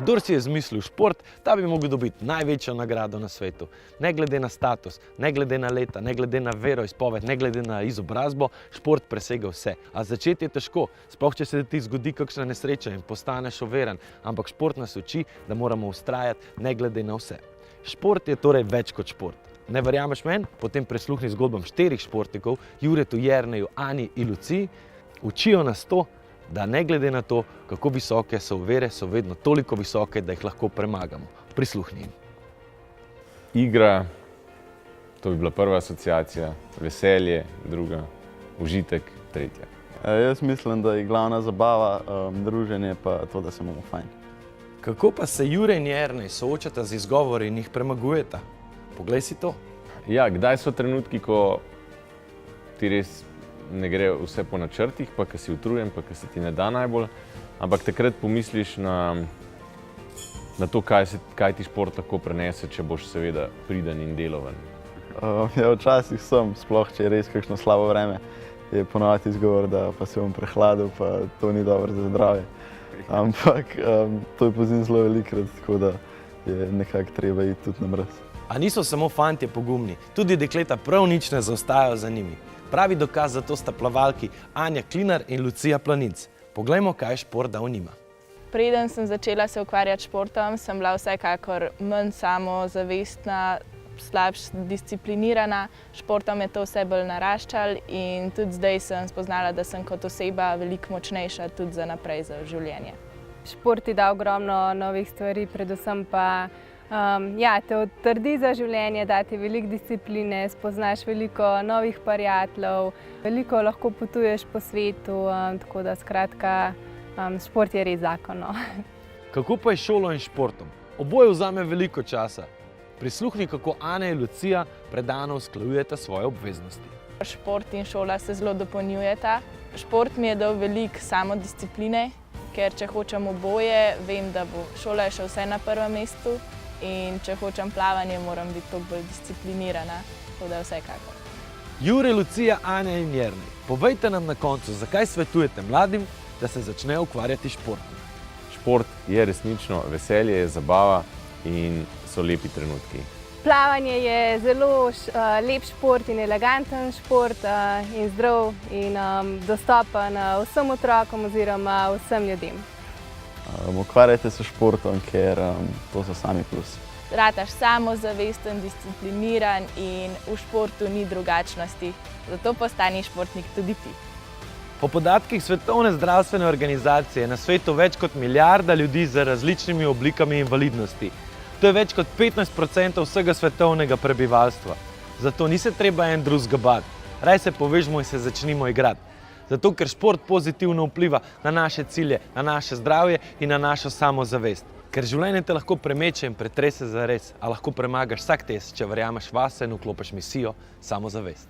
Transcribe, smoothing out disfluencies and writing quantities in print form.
Kdor si je izmislil šport, ta bi mogel dobiti največjo nagrado na svetu. Ne glede na status, ne glede na leta, ne glede na veroizpoved, ne glede na izobrazbo, šport presega vse. A začeti je težko, sploh če se ti zgodi kakšna nesreča in postaneš overen, ampak šport nas uči, da moramo vztrajati ne glede na vse. Šport je torej več kot šport. Ne verjameš meni? Potem prisluhni zgodbam 4 športnikov, Juretu, Jerneju, Ani in Luciji. Učijo nas to, da ne glede na to, kako visoke so ovire, so vedno toliko visoke, da jih lahko premagamo. Prisluhni jim. Igra, to bi bila prva asociacija, veselje, druga, užitek, tretja. Jaz mislim, da je glavna zabava, druženje pa to, da se imamo fajn. Kako pa se Jure in Jernej soočata z izgovori in jih premagujeta? Poglej si to. Ja, kdaj so trenutki, ko ti res ne gre vse po načrtih, pa ko si utrujen, pa ko se ti ne da najbolj, ampak takrat pomisliš na to, kaj ti šport lahko prenese, če boš seveda priden in deloven. Ja, včasih sem, sploh če je res kakšno slabo vreme, je ponovadi izgovor, da pa se bom prehladil, pa to ni dobro za zdravje. Ampak to je pozimi zelo velikrat, tako da je nekako treba iti tudi na mraz. A niso samo fantje pogumni, tudi dekleta prav nič ne zaostajajo za njimi. Pravi dokaz za to sta plavalki Anja Klinar in Lucija Planinc. Poglejmo, kaj šport dal njima. Preden sem začela se ukvarjati s športom, sem bila vsekakor manj samozavestna, slabše disciplinirana. Športom je to vse bolj naraščalo in tudi zdaj sem spoznala, da sem kot oseba veliko močnejša tudi za naprej za življenje. Šport ti da ogromno novih stvari, predvsem pa te utrdi za življenje, da ti veliko discipline, spoznaš veliko novih prijateljev, veliko lahko potuješ po svetu, tako da skratka, šport je res zakon. Kako pa je šolo in športom? Oboje vzame veliko časa. Prisluhni, kako Anja in Lucija predano usklajujeta svoje obveznosti. Šport in šola se zelo dopolnjujeta. Šport mi je dal veliko samodiscipline, ker če hočem oboje, vem, da bo šola še vse na prvem mestu. In če hočem plavanje, moram biti toliko bolj disciplinirana, tako da vsekakor. Jure, Lucija, Anja in Jernej, povejte nam na koncu, zakaj svetujete mladim, da se začnejo ukvarjati s športom. Šport je resnično veselje, je zabava in so lepi trenutki. Plavanje je zelo lep šport in eleganten šport in zdrav in dostopen vsem otrokom oziroma vsem ljudem. Ukvarjajte se s športom, ker to so sami plusi. Rataš samozavesten, discipliniran in v športu ni drugačnosti. Zato postani športnik tudi ti. Po podatkih Svetovne zdravstvene organizacije je na svetu več kot milijarda ljudi z različnimi oblikami invalidnosti. To je več kot 15% vsega svetovnega prebivalstva. Zato ni se treba en drugega bati. Raj se povežimo in se začnimo igrati. Zato, ker šport pozitivno vpliva na naše cilje, na naše zdravje in na našo samozavest. Ker življenje te lahko premeče in pretrese zares, a lahko premagaš vsak test, če verjameš vase in vklopiš misijo samozavest.